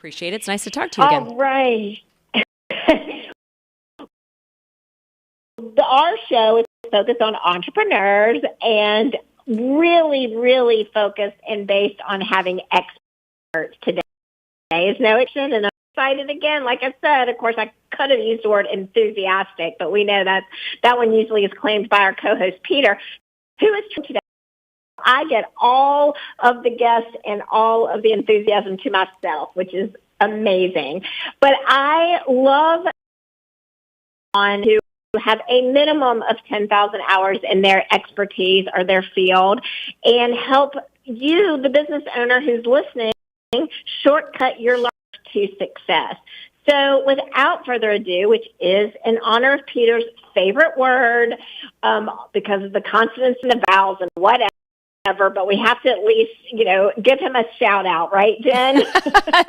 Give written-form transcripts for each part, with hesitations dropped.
Appreciate it. It's nice to talk to you again. All right. Our show is focused on entrepreneurs and really, really focused and based on having experts today. Is no exception, and I'm excited again. Like I said, of course, I could have used the word enthusiastic, but we know that one usually is claimed by our co-host, Peter, who is today. I get all of the guests and all of the enthusiasm to myself, which is amazing. But I love to have a minimum of 10,000 hours in their expertise or their field and help you, the business owner who's listening, shortcut your life to success. So without further ado, which is in honor of Peter's favorite word, because of the consonants and the vowels and whatever, but we have to at least, give him a shout out, right, Jen?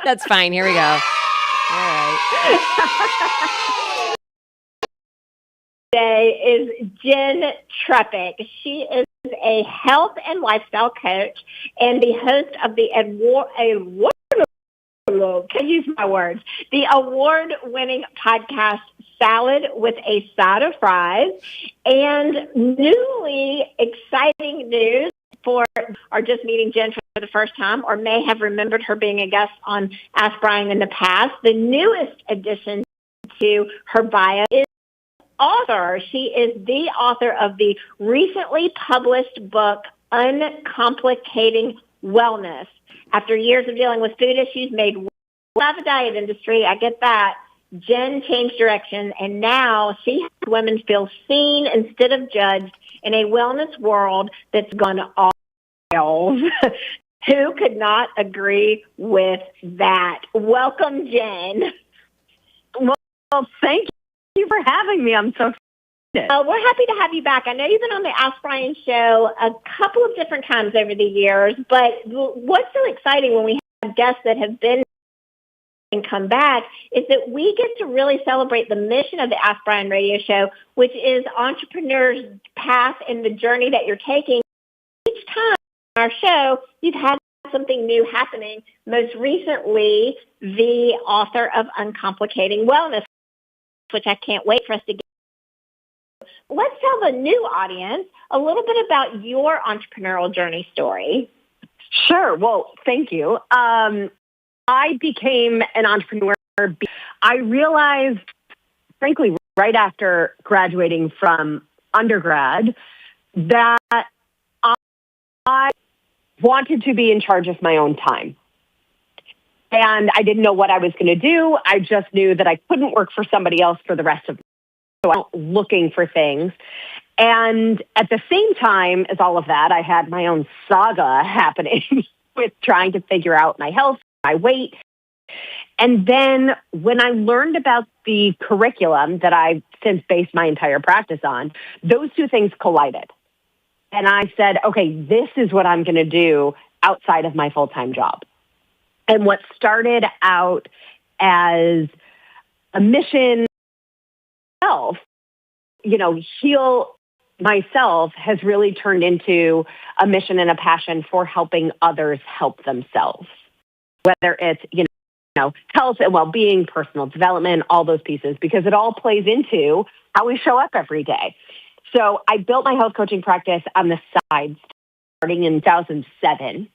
That's fine. Here we go. All right. Today is Jenn Trepeck. She is a health and lifestyle coach and the host of the award-winning podcast Salad with a Side of Fries, and newly exciting news for are just meeting Jen for the first time or may have remembered her being a guest on Ask Brien in the past. The newest addition to her bio is author. She is the author of the recently published book, Uncomplicating Wellness. After years of dealing with food issues made of the diet industry, I get that, Jen changed direction, and now she helps women feel seen instead of judged in a wellness world that's gone off the rails. Who could not agree with that? Welcome, Jen. Well, thank you for having me. I'm so excited. We're happy to have you back. I know you've been on the Ask Brien show a couple of different times over the years, but what's so exciting when we have guests that have been and come back is that we get to really celebrate the mission of the Ask Brien radio show, which is entrepreneurs' path and the journey that you're taking. Each time on our show, you've had something new happening. Most recently, the author of Uncomplicating Wellness, which I can't wait for us to get. Let's tell the new audience a little bit about your entrepreneurial journey story. Sure. Well, thank you. I became an entrepreneur. I realized, frankly, right after graduating from undergrad, that I wanted to be in charge of my own time. And I didn't know what I was going to do. I just knew that I couldn't work for somebody else for the rest of so I was looking for things. And at the same time as all of that, I had my own saga happening with trying to figure out my health, my weight. And then when I learned about the curriculum that I've since based my entire practice on, those two things collided. And I said, okay, this is what I'm going to do outside of my full-time job. And what started out as a mission, heal myself, has really turned into a mission and a passion for helping others help themselves. Whether it's, health and well-being, personal development, all those pieces, because it all plays into how we show up every day. So I built my health coaching practice on the side starting in 2007.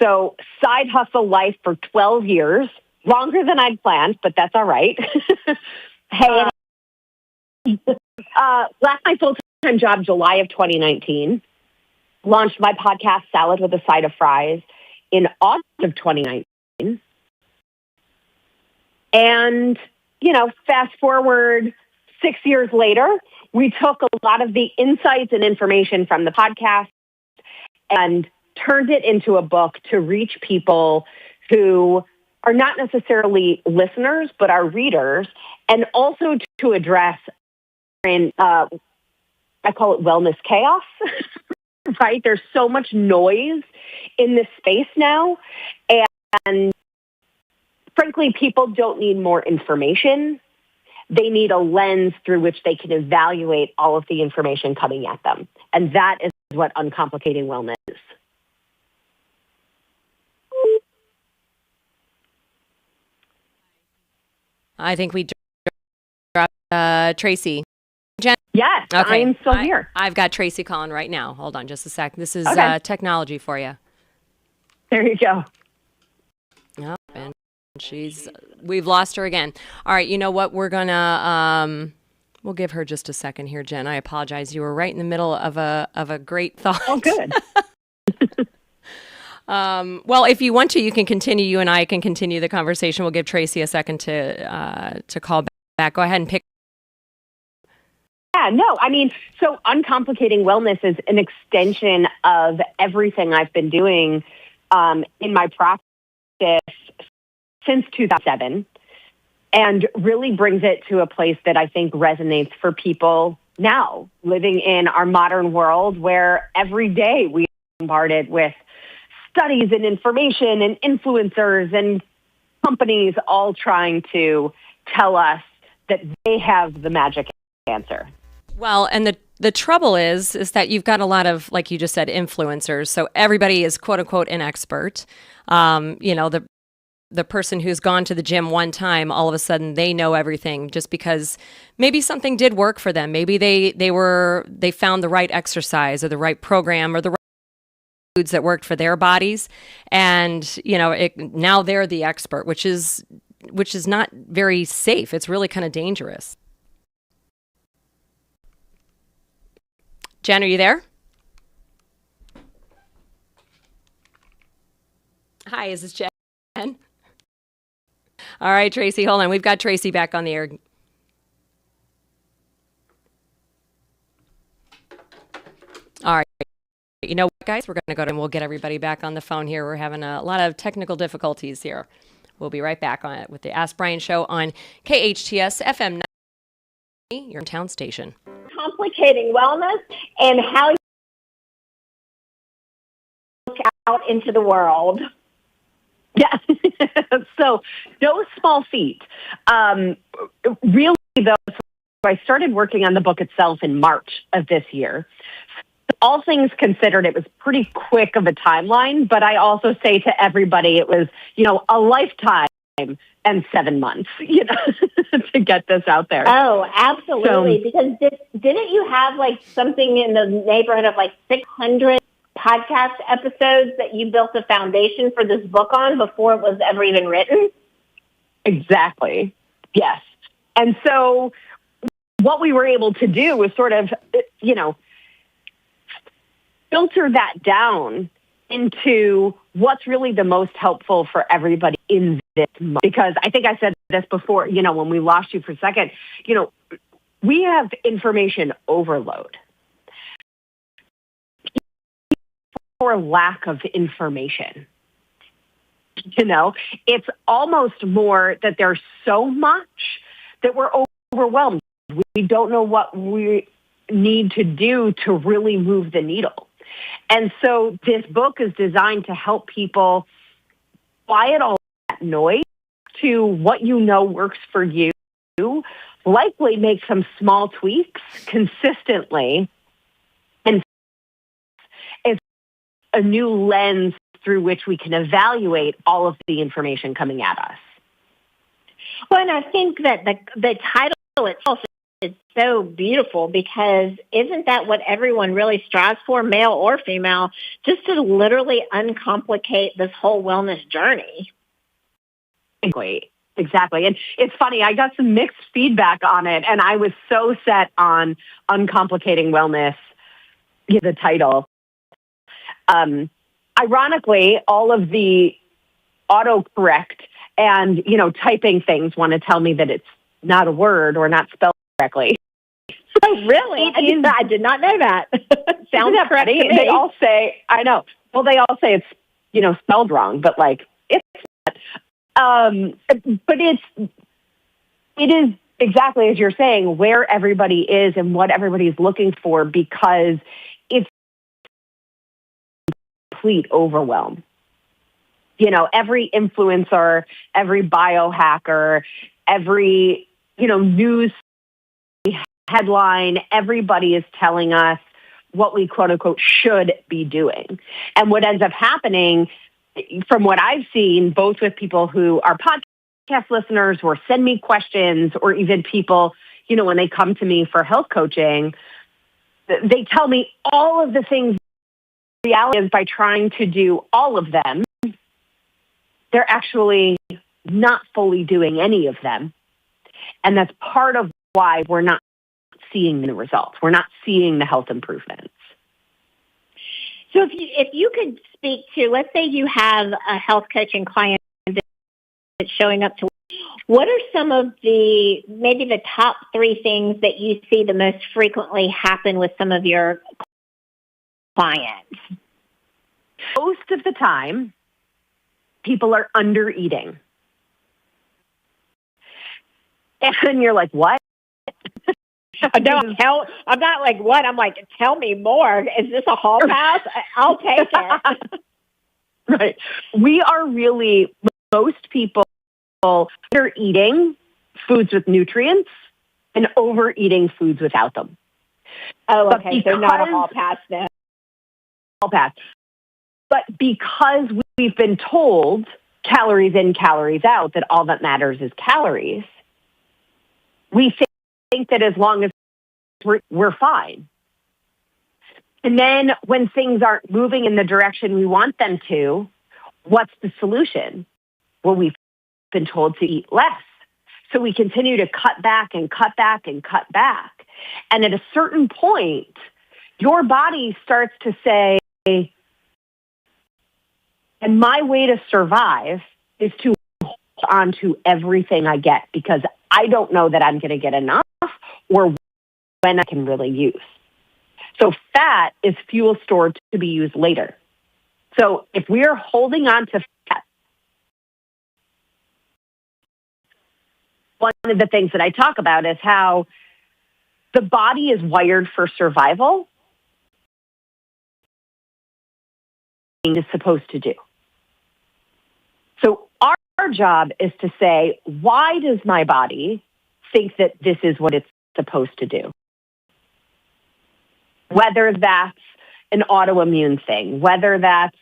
So side hustle life for 12 years, longer than I'd planned, but that's all right. Left my full-time job July of 2019, launched my podcast, Salad with a Side of Fries, in August of 2019. And, fast forward 6 years later, we took a lot of the insights and information from the podcast and turned it into a book to reach people who are not necessarily listeners, but are readers, and also to address, I call it wellness chaos, right? There's so much noise in this space now, and frankly, people don't need more information. They need a lens through which they can evaluate all of the information coming at them. And that is what Uncomplicating Wellness is. I think we dropped Tracy. Jen? Yes, Okay. I'm still here. I've got Tracy calling right now. Hold on just a sec. This is Okay. technology for you. There you go. Oh, and we've lost her again. All right, you know what? We're gonna we'll give her just a second here, Jen. I apologize. You were right in the middle of a great thought. Oh, good. Well, if you want to, you can continue. You and I can continue the conversation. We'll give Tracy a second to call back. Go ahead and pick. Yeah, no, I mean, so uncomplicating wellness is an extension of everything I've been doing in my practice since 2007, and really brings it to a place that I think resonates for people now living in our modern world, where every day we are bombarded with studies and information and influencers and companies all trying to tell us that they have the magic answer. Well, and the trouble is that you've got a lot of, like you just said, influencers. So everybody is quote unquote an expert. The person who's gone to the gym one time, all of a sudden they know everything just because maybe something did work for them. Maybe they found the right exercise or the right program or the right foods that worked for their bodies, and now they're the expert, which is not very safe. It's really kind of dangerous. Jen, are you there? Hi, is this Jen? All right, Tracy, hold on. We've got Tracy back on the air. All right. You know what, guys? We're going to go and we'll get everybody back on the phone here. We're having a lot of technical difficulties here. We'll be right back on it with the Ask Brien Show on KHTS FM 90, your town station. Complicating wellness and how you look out into the world. Yeah. So no small feat. Really, though, I started working on the book itself in March of this year. All things considered, it was pretty quick of a timeline, but I also say to everybody, it was, a lifetime and 7 months, to get this out there. Oh, absolutely. Because didn't you have something in the neighborhood of 600 podcast episodes that you built a foundation for this book on before it was ever even written? Exactly. Yes. And so what we were able to do was sort of, filter that down into what's really the most helpful for everybody in this moment. Because I think I said this before, when we lost you for a second, we have information overload. For lack of information. It's almost more that there's so much that we're overwhelmed. We don't know what we need to do to really move the needle. And so this book is designed to help people quiet all that noise to what works for you, likely make some small tweaks consistently, and it's a new lens through which we can evaluate all of the information coming at us. Well, and I think that the title itself is so beautiful, because isn't that what everyone really strives for, male or female, just to literally uncomplicate this whole wellness journey? Exactly. And it's funny, I got some mixed feedback on it, and I was so set on uncomplicating wellness, the title. Ironically, all of the autocorrect and, typing things want to tell me that it's not a word or not spelled correctly. Oh, really? I did not know that. Sounds correct to me. They all say, I know. Well, they all say it's, spelled wrong, but it's not. But it is exactly as you're saying, where everybody is and what everybody's looking for, because it's complete overwhelm. Every influencer, every biohacker, every, news headline, everybody is telling us what we quote unquote should be doing. And what ends up happening, from what I've seen, both with people who are listeners or send me questions, or even people, when they come to me for health coaching, they tell me all of the things. The reality is, by trying to do all of them, they're actually not fully doing any of them. And that's part of why we're not seeing the results. We're not seeing the health improvements. So if you could speak to, let's say you have a health coaching client that's showing up to, what are some of maybe the top 3 things that you see the most frequently happen with some of your clients? Most of the time, people are under eating. And you're like, what? No, I'm not like, what? I'm like, tell me more. Is this a hall pass? I'll take it. Right. We are really, most people, under eating foods with nutrients and overeating foods without them. Oh, okay. So not a hall pass then. Hall pass. But because we've been told calories in, calories out, that all that matters is calories, we think that as long as we're fine. And then when things aren't moving in the direction we want them to, what's the solution? Well, we've been told to eat less. So we continue to cut back and cut back and cut back. And at a certain point, your body starts to say, and my way to survive is to hold on to everything I get, because I don't know that I'm going to get enough or when I can really use. So fat is fuel stored to be used later. So if we're holding on to fat, one of the things that I talk about is how the body is wired for survival. Is supposed to do. So our job is to say, why does my body think that this is what it's supposed to do? Whether that's an autoimmune thing, whether that's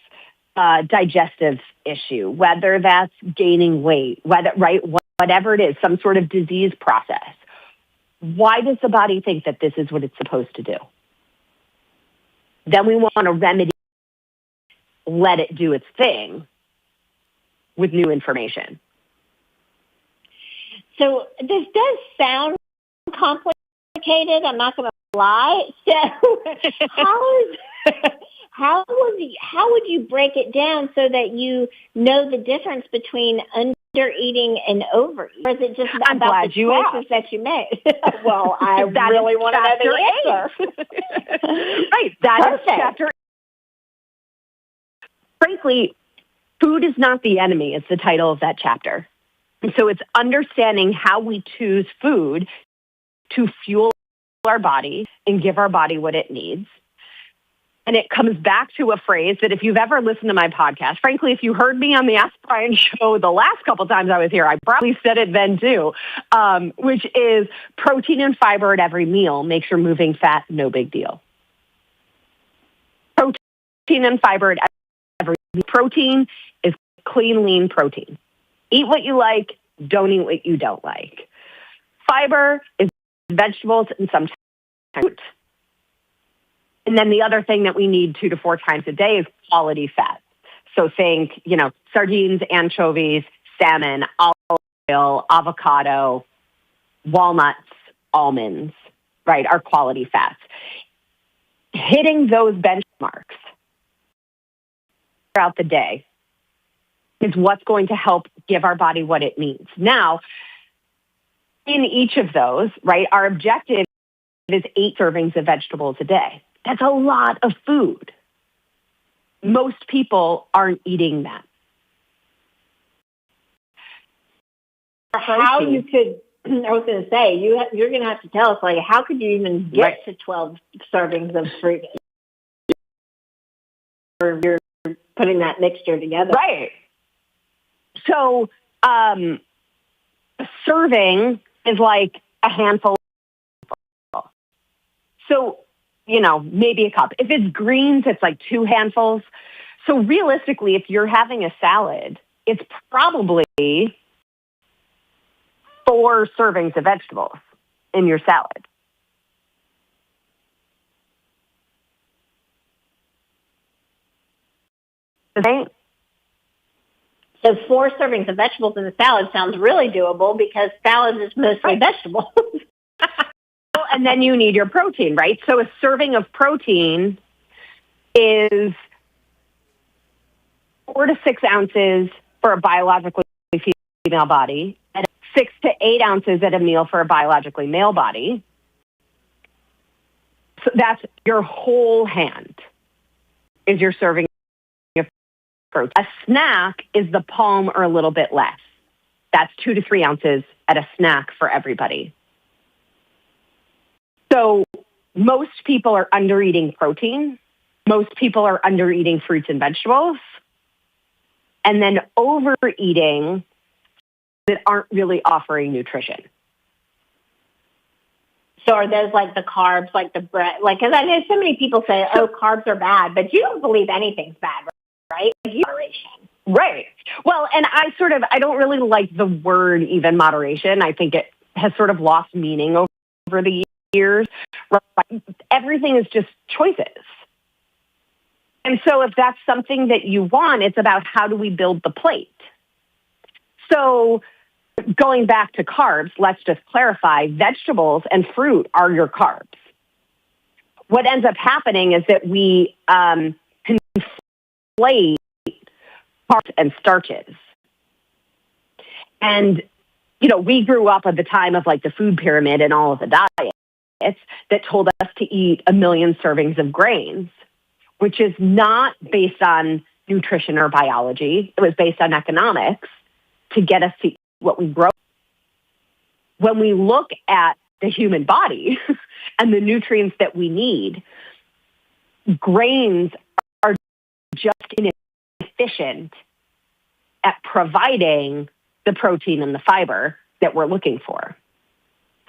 a digestive issue, whether that's gaining weight, whatever it is, some sort of disease process. Why does the body think that this is what it's supposed to do? Then we want to remedy, let it do its thing with new information. So this does sound complicated. I'm not going to lie. So how would you break it down so that you know the difference between under eating and overeating? Or is it just about the choices that you make? Well, I really want to know the answer. Right. That is chapter 8. Frankly, food is not the enemy is the title of that chapter. And so it's understanding how we choose food to fuel our body and give our body what it needs. And it comes back to a phrase that if you've ever listened to my podcast, frankly, if you heard me on the Ask Brien show the last couple times I was here, I probably said it then too, which is protein and fiber at every meal makes your moving fat no big deal. Protein and fiber at every meal. Protein is clean, lean protein. Eat what you like, don't eat what you don't like. Fiber is vegetables and sometimes fruit. And then the other thing that we need 2 to 4 times a day is quality fat. So think, sardines, anchovies, salmon, olive oil, avocado, walnuts, almonds, right, are quality fats. Hitting those benchmarks throughout the day is what's going to help give our body what it needs. Now, in each of those, right, our objective is 8 servings of vegetables a day. That's a lot of food. Most people aren't eating that. How you could, I was going to say, you're going to have to tell us, like, how could you even get to 12 servings of fruit? Or you're putting that mixture together. Right. So a serving is like a handful. So, maybe a cup. If it's greens, it's like 2 handfuls. So realistically, if you're having a salad, it's probably 4 servings of vegetables in your salad. Okay. So 4 servings of vegetables in the salad sounds really doable because salad is mostly vegetables. And then you need your protein, right? So a serving of protein is 4 to 6 ounces for a biologically female body, and 6 to 8 ounces at a meal for a biologically male body. So that's your whole hand is your serving of protein. A snack is the palm or a little bit less. That's 2 to 3 ounces at a snack for everybody. So most people are under-eating protein. Most people are under-eating fruits and vegetables. And then overeating that aren't really offering nutrition. So are those like the carbs, like the bread? Like, because I know so many people say, oh, carbs are bad, but you don't believe anything's bad, right? Moderation. Right. Well, and I don't really like the word even moderation. I think it has sort of lost meaning over the years. Everything is just choices. And so if that's something that you want, it's about how do we build the plate. So going back to carbs, let's just clarify, vegetables and fruit are your carbs. What ends up happening is that we conflate carbs and starches. And, we grew up at the time of like the food pyramid and all of the diets that told us to eat 1 million servings of grains, which is not based on nutrition or biology. It was based on economics to get us to eat what we grow. When we look at the human body and the nutrients that we need, grains are just inefficient at providing the protein and the fiber that we're looking for.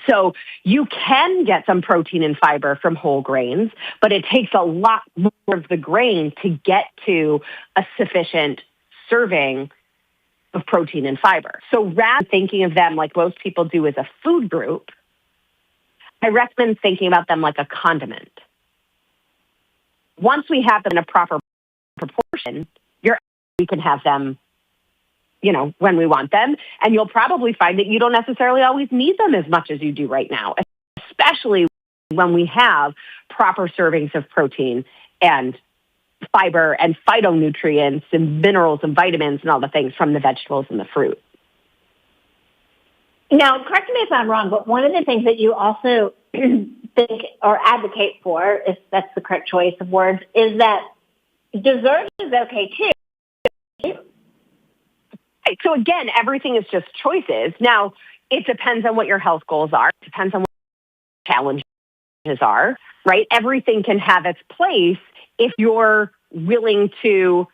So you can get some protein and fiber from whole grains, but it takes a lot more of the grain to get to a sufficient serving of protein and fiber. So rather than thinking of them like most people do as a food group, I recommend thinking about them like a condiment. Once we have them in a proper proportion, we can have them when we want them. And you'll probably find that you don't necessarily always need them as much as you do right now, especially when we have proper servings of protein and fiber and phytonutrients and minerals and vitamins and all the things from the vegetables and the fruit. Now, correct me if I'm wrong, but one of the things that you also think or advocate for, if that's the correct choice of words, is that dessert is okay too. Right. So again, everything is just choices. Now, it depends on what your health goals are. It depends on what challenges are, right? Everything can have its place if you're willing to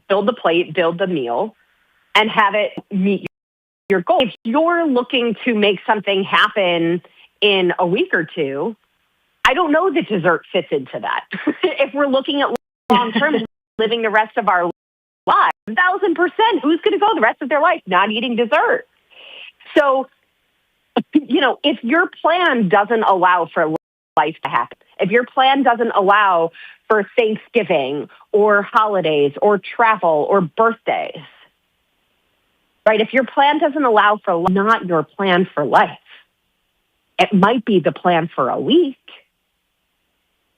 build the plate, build the meal, and have it meet your goal. If you're looking to make something happen in a week or two, I don't know that dessert fits into that. If we're looking at long-term living the rest of our lives, 1,000%, who's going to go the rest of their life not eating dessert? So, if your plan doesn't allow for life to happen, if your plan doesn't allow for Thanksgiving or holidays or travel or birthdays, right? If your plan doesn't allow for not your plan for life, it might be the plan for a week.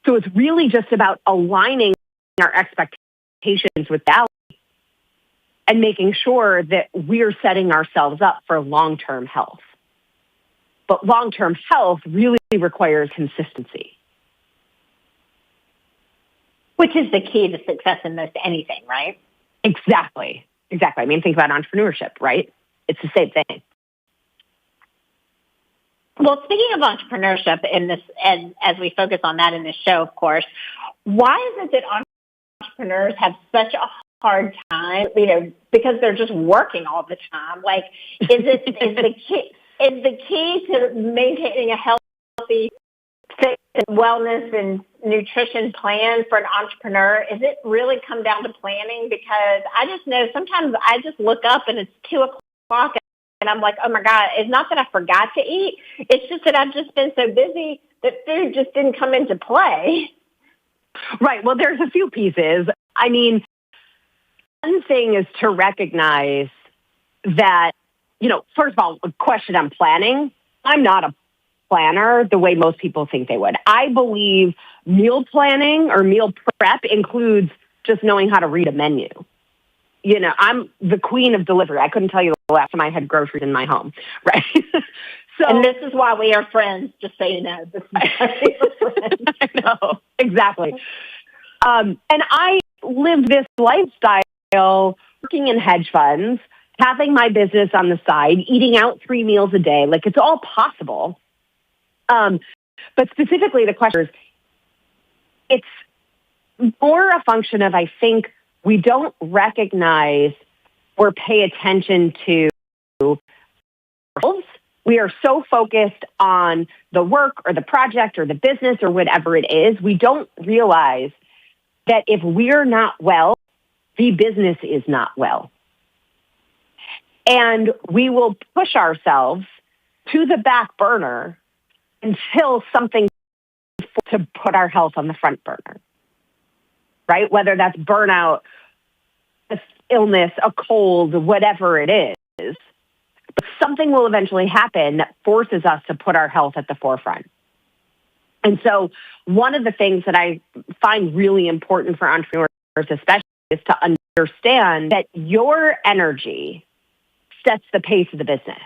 So it's really just about aligning our expectations with that and making sure that we're setting ourselves up for long-term health. But long-term health really requires consistency. Which is the key to success in most anything, right? Exactly. I mean, think about entrepreneurship, right? It's the same thing. Well, speaking of entrepreneurship in this, and as we focus on that in this show, of course, why is it that entrepreneurs have such a hard time, because they're just working all the time? Like, is the key to maintaining a healthy fitness and wellness and nutrition plan for an entrepreneur? Is it really come down to planning? Because I just know sometimes I just look up and it's 2:00 and I'm like, oh my God, it's not that I forgot to eat. It's just that I've just been so busy that food just didn't come into play. Right. Well, there's a few pieces. I mean, one thing is to recognize that, first of all, a question on planning. I'm not a planner the way most people think they would. I believe meal planning or meal prep includes just knowing how to read a menu. I'm the queen of delivery. I couldn't tell you the last time I had groceries in my home, right? And this is why we are friends, just so you know. This is why we are friends. I know, exactly. And I lived this lifestyle working in hedge funds, having my business on the side, eating out 3 meals a day. Like, it's all possible. But specifically, the question is, it's more a function of, I think, we don't recognize or pay attention to ourselves. We are so focused on the work or the project or the business or whatever it is, we don't realize that if we're not well, the business is not well. And we will push ourselves to the back burner until something to put our health on the front burner, right? Whether that's burnout, a illness, a cold, whatever it is, but something will eventually happen that forces us to put our health at the forefront. And so one of the things that I find really important for entrepreneurs especially is to understand that your energy sets the pace of the business.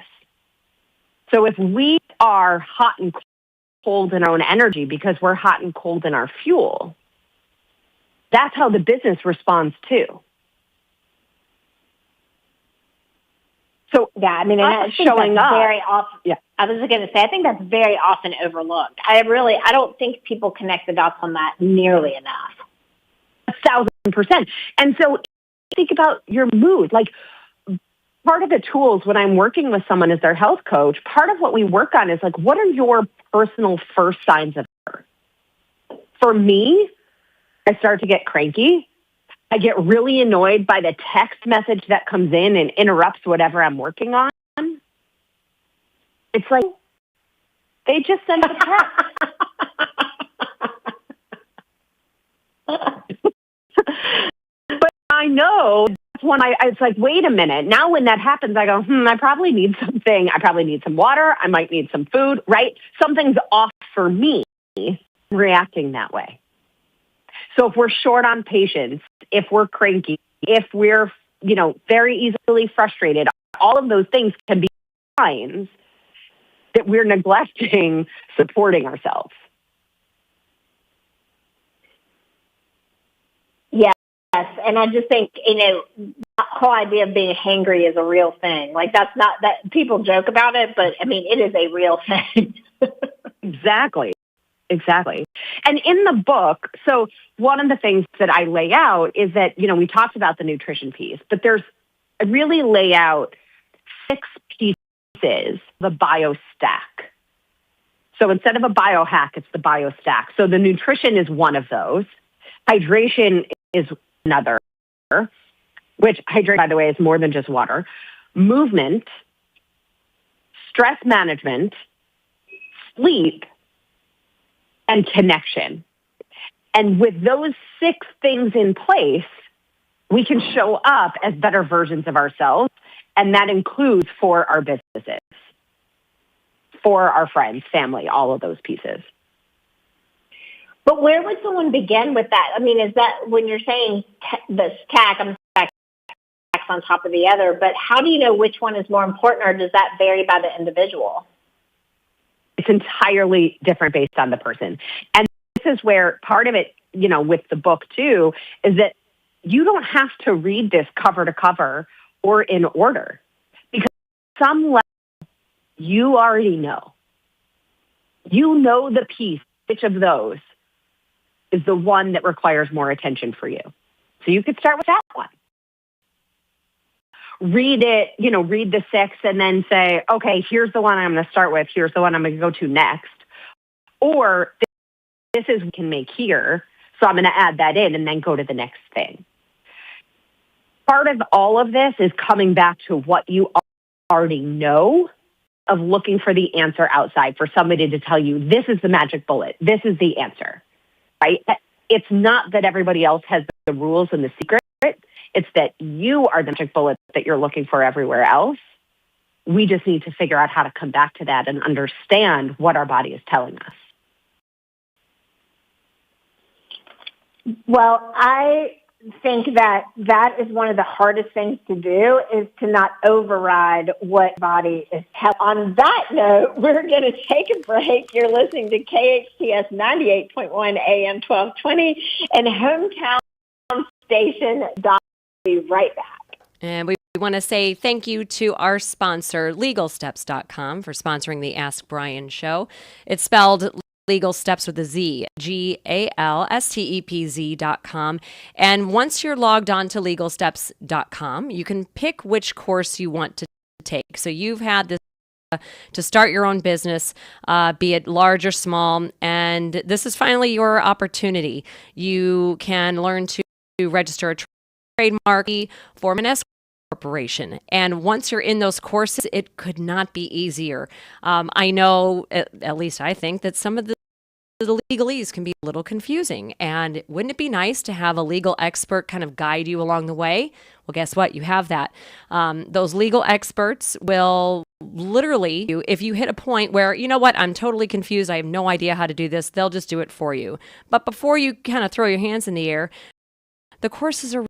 So if we are hot and cold in our own energy because we're hot and cold in our fuel, that's how the business responds too. So yeah, I mean, and that's showing up very often. Yeah, I was going to say, I think that's very often overlooked. I don't think people connect the dots on that nearly enough. 1,000%. And so think about your mood. Like, part of the tools when I'm working with someone as their health coach, part of what we work on is like, what are your personal first signs of fear? For me, I start to get cranky. I get really annoyed by the text message that comes in and interrupts whatever I'm working on. It's like, they just sent a text. But I know that's when it's like, wait a minute. Now when that happens, I go, I probably need something. I probably need some water. I might need some food, right? Something's off for me reacting that way. So if we're short on patience, if we're cranky, if we're, very easily frustrated, all of those things can be signs that we're neglecting supporting ourselves. Yes. And I just think, the whole idea of being hangry is a real thing. Like, that's not that people joke about it, but I mean, it is a real thing. Exactly. And in the book, so one of the things that I lay out is that, we talked about the nutrition piece, but I really lay out 6 pieces, the bio stack. So instead of a biohack, it's the bio stack. So the nutrition is one of those. Hydration is another, which hydration, by the way, is more than just water. Movement, stress management, sleep, and connection. And with those 6 things in place, we can show up as better versions of ourselves. And that includes for our businesses, for our friends, family, all of those pieces. But where would someone begin with that? I mean, is that when you're saying the stack, I'm stacking on top of the other, but how do you know which one is more important, or does that vary by the individual? It's entirely different based on the person. And this is where part of it, with the book too, is that you don't have to read this cover to cover or in order, because some level you already know. You know the piece, which of those is the one that requires more attention for you. So you could start with that one. Read it, read the 6 and then say, okay, here's the one I'm going to start with. Here's the one I'm going to go to next. Or this is what we can make here. So I'm going to add that in and then go to the next thing. Part of all of this is coming back to what you already know of looking for the answer outside, for somebody to tell you, this is the magic bullet, this is the answer, right? It's not that everybody else has the rules and the secret. It's that you are the magic bullet that you're looking for everywhere else. We just need to figure out how to come back to that and understand what our body is telling us. Well, I think that is one of the hardest things to do, is to not override what body is telling. On that note, we're going to take a break. You're listening to KHTS 98.1 AM 1220 and Hometown Station. We'll be right back. And we want to say thank you to our sponsor, LegalSteps.com, for sponsoring the Ask Brien show. It's spelled Legal Steps with a Z, GALSTEPZ.com. And once you're logged on to LegalSteps.com, you can pick which course you want to take. So you've had this to start your own business, be it large or small, and this is finally your opportunity. You can learn to register a trademark, form an S corporation. And once you're in those courses, it could not be easier. I know, at least I think, that some of the legalese can be a little confusing. And wouldn't it be nice to have a legal expert kind of guide you along the way? Well, guess what? You have that. Those legal experts will literally, if you hit a point where, you know what, I'm totally confused, I have no idea how to do this, they'll just do it for you. But before you kind of throw your hands in the air, the courses are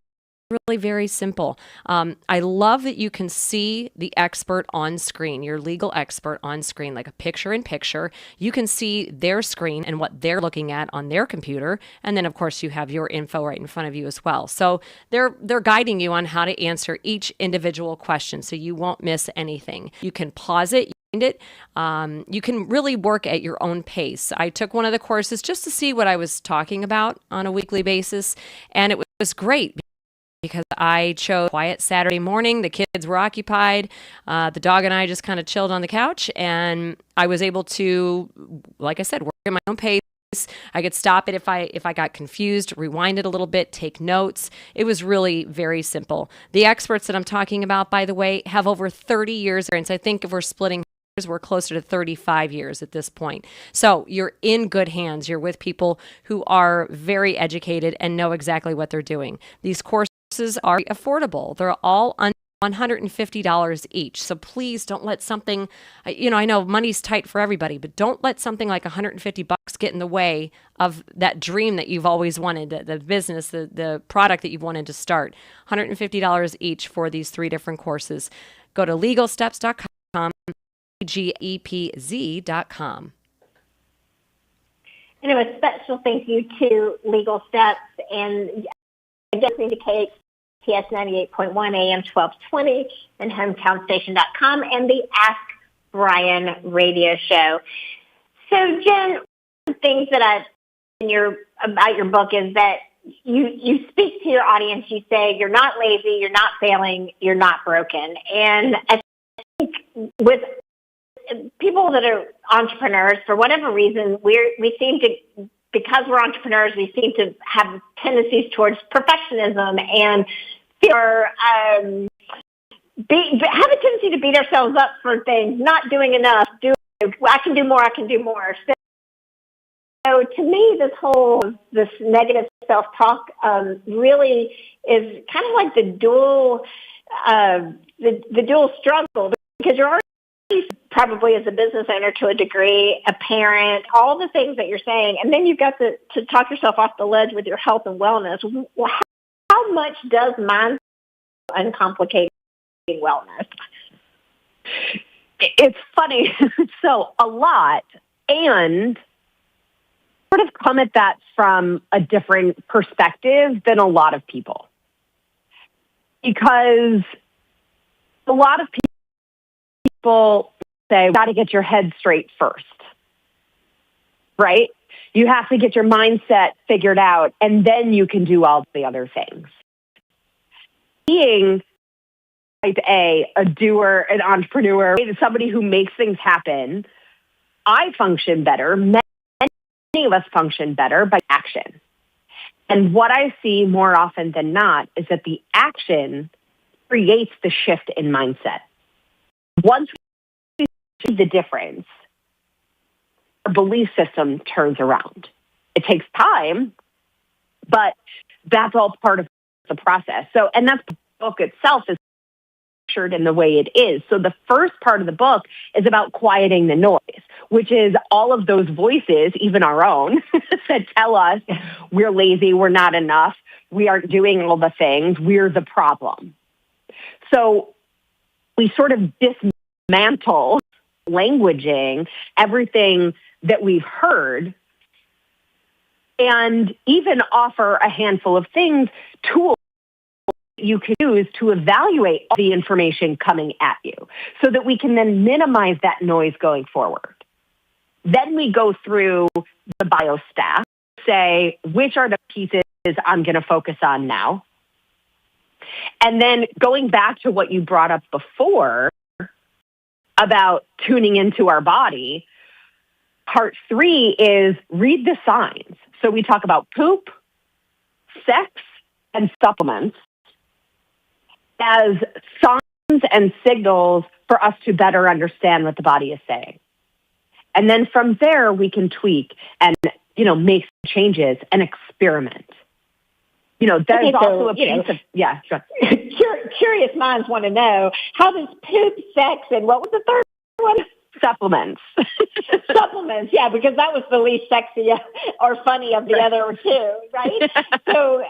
really very simple. I love that you can see the expert on screen, your legal expert on screen, like a picture-in-picture. You can see their screen and what they're looking at on their computer. And then, of course, you have your info right in front of you as well. So they're guiding you on how to answer each individual question so you won't miss anything. You can pause it. You can really work at your own pace. I took one of the courses just to see what I was talking about on a weekly basis, and it was great because I chose quiet Saturday morning. The kids were occupied. The dog and I just kind of chilled on the couch, and I was able to, like I said, work at my own pace. I could stop it if I got confused, rewind it a little bit, take notes. It was really very simple. The experts that I'm talking about, by the way, have over 30 years experience. I think if we're splitting, we're closer to 35 years at this point. So you're in good hands. You're with people who are very educated and know exactly what they're doing. These courses are affordable. They're all under $150 each. So please don't let something, I know money's tight for everybody, but don't let something like $150 get in the way of that dream that you've always wanted, the business, the product that you've wanted to start. $150 each for these 3 different courses. Go to LegalSteps.com, GEPZ.com. And a special thank you to Legal Steps and listening to KHTS 98.1 AM 1220 and HometownStation.com and the Ask Brien radio show. So, Jen, one of the things that about your book is that you speak to your audience. You say you're not lazy, you're not failing, you're not broken. And I think with people that are entrepreneurs, for whatever reason, we seem to, because we're entrepreneurs, we seem to have tendencies towards perfectionism and have a tendency to beat ourselves up for things, not doing enough. I can do more. So to me, this negative self-talk really is kind of like the dual struggle, because you're already probably as a business owner to a degree, a parent, all the things that you're saying, and then you've got to talk yourself off the ledge with your health and wellness. How much does mindset uncomplicate wellness? It's funny. So a lot, and sort of come at that from a different perspective than a lot of people. Because a lot of people say, got to get your head straight first, right? You have to get your mindset figured out, and then you can do all the other things. Being type A doer, an entrepreneur, somebody who makes things happen, I function better. Many of us function better by action. And what I see more often than not is that the action creates the shift in mindset. Once we see the difference, our belief system turns around. It takes time, but that's all part of the process. So, and that's the book itself is structured in the way it is. So the first part of the book is about quieting the noise, which is all of those voices, even our own, that tell us we're lazy, we're not enough, we aren't doing all the things, we're the problem. So we sort of dismantle languaging everything that we've heard and even offer a handful of things, tools you can use to evaluate the information coming at you so that we can then minimize that noise going forward. Then we go through the biostack, say, which are the pieces I'm going to focus on now? And then going back to what you brought up before about tuning into our body, part 3 is read the signs. So we talk about poop, sex, and supplements as signs and signals for us to better understand what the body is saying. And then from there, we can tweak and, make changes and experiment. There's also a piece of, yeah. Sure. Curious minds want to know, how does poop, sex, and what was the third one? Supplements. Supplements, yeah, because that was the least sexy or funny of the other two, right? So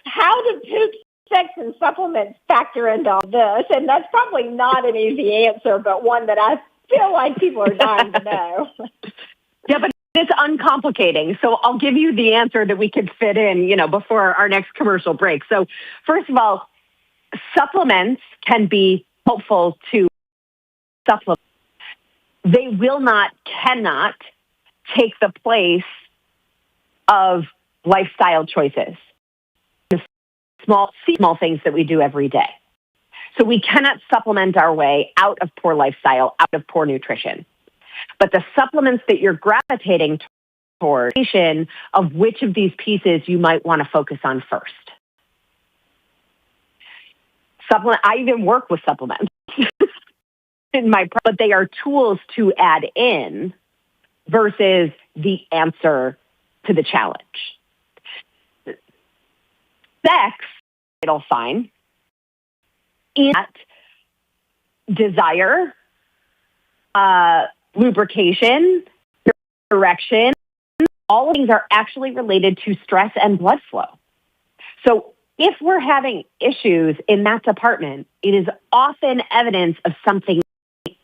how do poop, sex, and supplements factor into all this? And that's probably not an easy answer, but one that I feel like people are dying to know. Yeah, but it's uncomplicating. So I'll give you the answer that we could fit in, before our next commercial break. So first of all, supplements can be helpful to supplement. They cannot take the place of lifestyle choices, the small things that we do every day. So we cannot supplement our way out of poor lifestyle, out of poor nutrition. But the supplements that you're gravitating toward, of which of these pieces you might want to focus on first. I even work with supplements but they are tools to add in versus the answer to the challenge. Sex, it'll sign, in that desire, lubrication, erection, all of these are actually related to stress and blood flow. So if we're having issues in that department, it is often evidence of something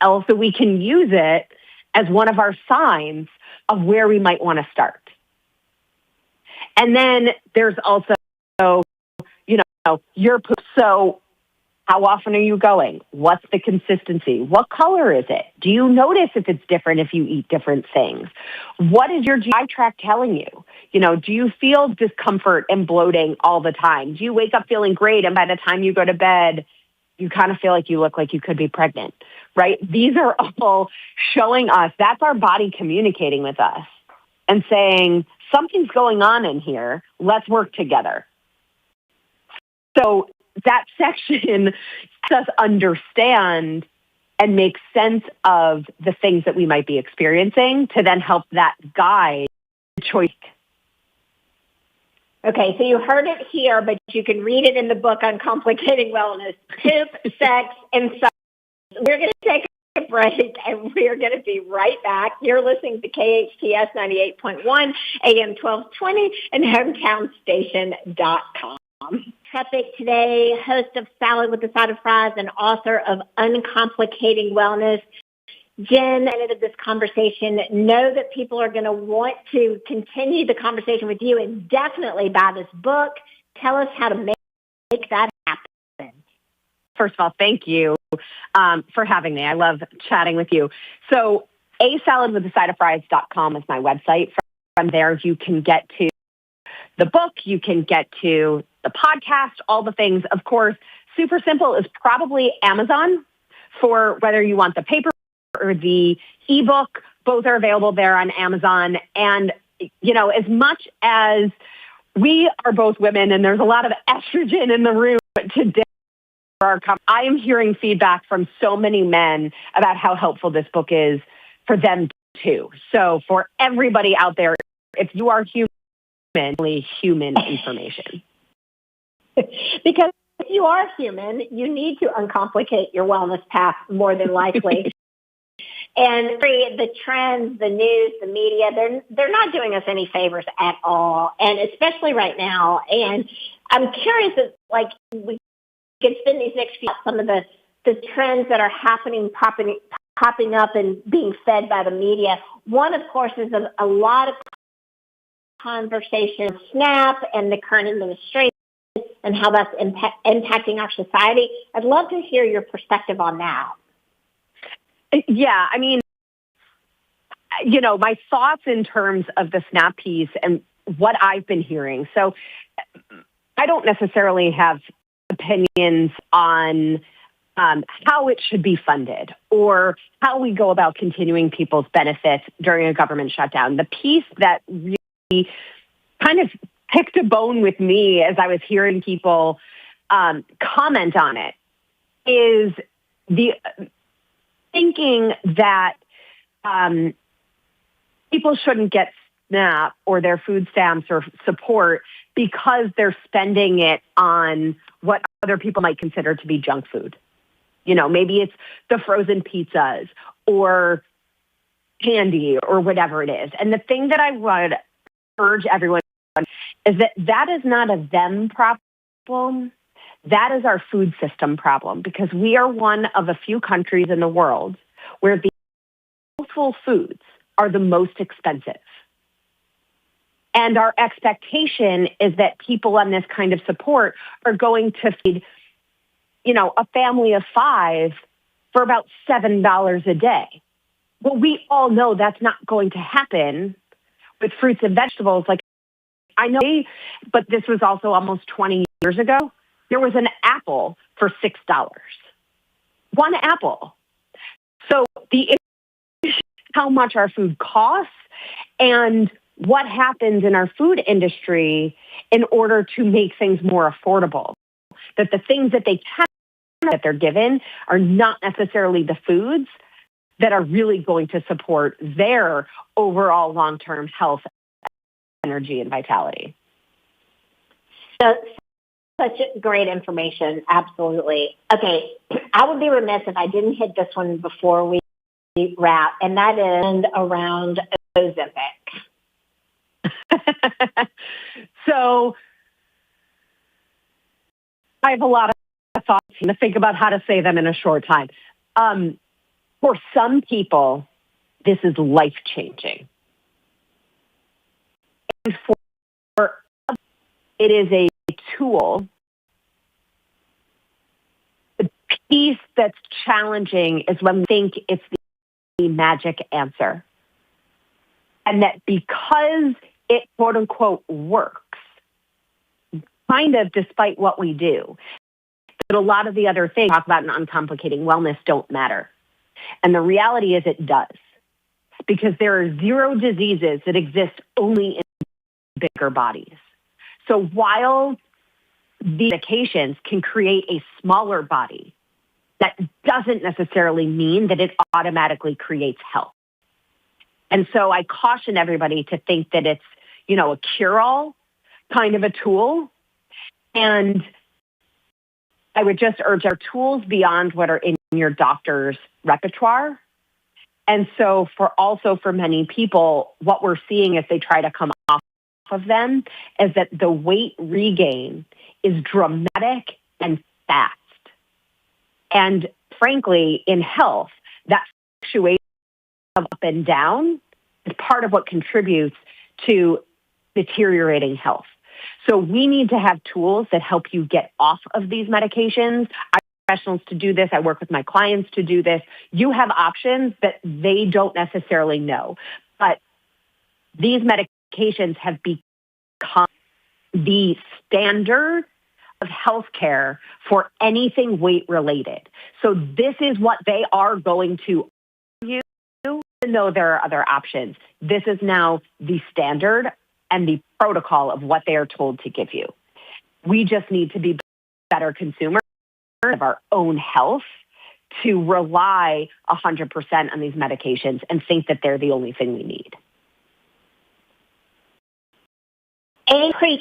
else, so we can use it as one of our signs of where we might want to start. And then there's also, your poop. So how often are you going? What's the consistency? What color is it? Do you notice if it's different if you eat different things? What is your GI tract telling you? Do you feel discomfort and bloating all the time? Do you wake up feeling great and by the time you go to bed, you kind of feel like you look like you could be pregnant, right? These are all showing us, that's our body communicating with us and saying, something's going on in here. Let's work together. So that section helps us understand and make sense of the things that we might be experiencing to then help that guide the choice. Okay, so you heard it here, but you can read it in the book Uncomplicating Wellness. Poop, sex, and sex. We're going to take a break, and we're going to be right back. You're listening to KHTS 98.1, AM 1220, and HometownStation.com. Trepeck today, host of Salad with a Side of Fries and author of Uncomplicating Wellness. Jen, at the end of this conversation, know that people are going to want to continue the conversation with you and definitely buy this book. Tell us how to make that happen. First of all, thank you for having me. I love chatting with you. So asaladwithasideoffries.com is my website. From there, you can get to the book, you can get to the podcast, all the things. Of course, super simple is probably Amazon for whether you want the paper or the ebook. Both are available there on Amazon. And, as much as we are both women and there's a lot of estrogen in the room today, I am hearing feedback from so many men about how helpful this book is for them too. So for everybody out there, if you are human information. Because if you are human, you need to uncomplicate your wellness path more than likely. And the trends, the news, the media, they're not doing us any favors at all, and especially right now. And I'm curious if, like, we could spend these next few some of the trends that are happening, popping up and being fed by the media. One, of course, is a lot of conversation, SNAP and the current administration and how that's impacting our society. I'd love to hear your perspective on that. Yeah, I mean, my thoughts in terms of the SNAP piece and what I've been hearing. So I don't necessarily have opinions on how it should be funded or how we go about continuing people's benefits during a government shutdown. The piece that really kind of picked a bone with me as I was hearing people comment on it is the thinking that people shouldn't get SNAP or their food stamps or support because they're spending it on what other people might consider to be junk food. Maybe it's the frozen pizzas or candy or whatever it is. And the thing that I would urge everyone is that is not a them problem. That is our food system problem, because we are one of a few countries in the world where the healthful foods are the most expensive. And our expectation is that people on this kind of support are going to feed, a family of 5 for about $7 a day. Well, we all know that's not going to happen with fruits and vegetables. Like, I know, but this was also almost 20 years ago. There was an apple for $6. One apple. So the issue is how much our food costs and what happens in our food industry in order to make things more affordable. That the things that they're given are not necessarily the foods that are really going to support their overall long-term health, energy, and vitality. So, such great information. Absolutely. Okay. I would be remiss if I didn't hit this one before we wrap, and that is around Ozempic. So I have a lot of thoughts to think about how to say them in a short time. For some people, this is life-changing. And for others, it is a tool. The piece that's challenging is when we think it's the magic answer. And that because it, quote unquote, works, kind of despite what we do, that a lot of the other things talk about in uncomplicating wellness don't matter. And the reality is it does. Because there are 0 diseases that exist only in bigger bodies. So while the medications can create a smaller body, that doesn't necessarily mean that it automatically creates health. And so I caution everybody to think that it's, a cure-all kind of a tool. And I would just urge our tools beyond what are in your doctor's repertoire. And so for many people, what we're seeing as they try to come off of them is that the weight regain is dramatic and fast. And frankly, in health, that fluctuation of up and down is part of what contributes to deteriorating health. So we need to have tools that help you get off of these medications. I have professionals to do this. I work with my clients to do this. You have options that they don't necessarily know. But these medications have become the standard of healthcare for anything weight related. So this is what they are going to use, even though there are other options. This is now the standard and the protocol of what they are told to give you. We just need to be better consumers of our own health to rely 100% on these medications and think that they're the only thing we need. And preach.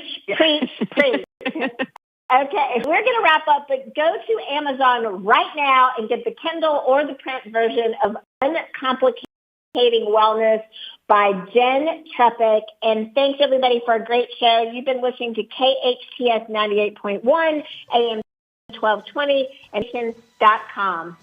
Okay, we're going to wrap up, but go to Amazon right now and get the Kindle or the print version of Uncomplicating Wellness by Jenn Trepeck. And thanks, everybody, for a great show. You've been listening to KHTS 98.1 AM 1220 and .com.